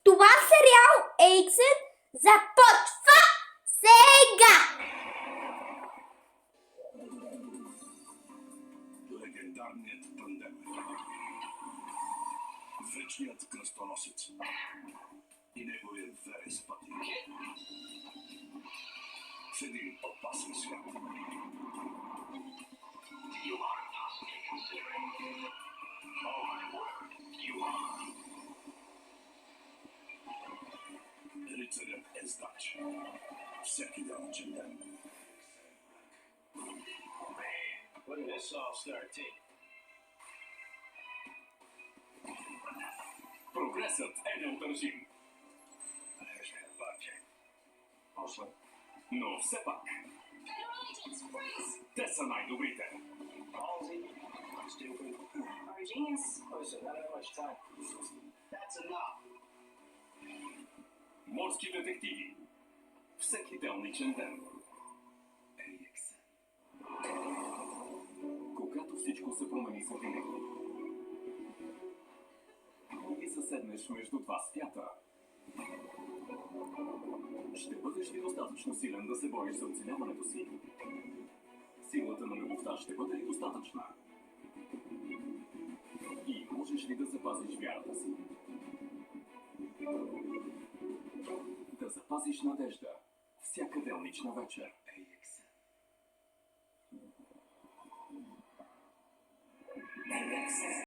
Това сериал Ейксен започва сега! Легендарният тандем. Вечният кръстоносец и неговият верен спътник в един опасен свят. You are not considering. Oh my word, you are. Рицарят Ездач. Всеки делничен ден. When did this all start taking? Прогресът е неудържим. После? Но все пак, те са най-добрите. Stupid. Our genius. Listen, I don't have much time. That's enough. Морски детективи. Всеки делничен ден. AXN. Когато всичко се промени за винаги и заседнеш между два свята, ще бъдеш ли достатъчно силен да се бориш за оцеляването си? Силата на любовта ще бъде ли достатъчна? И можеш ли да запазиш вярата си? Да запазиш надежда всяка делнична вечер. AXN. AXN.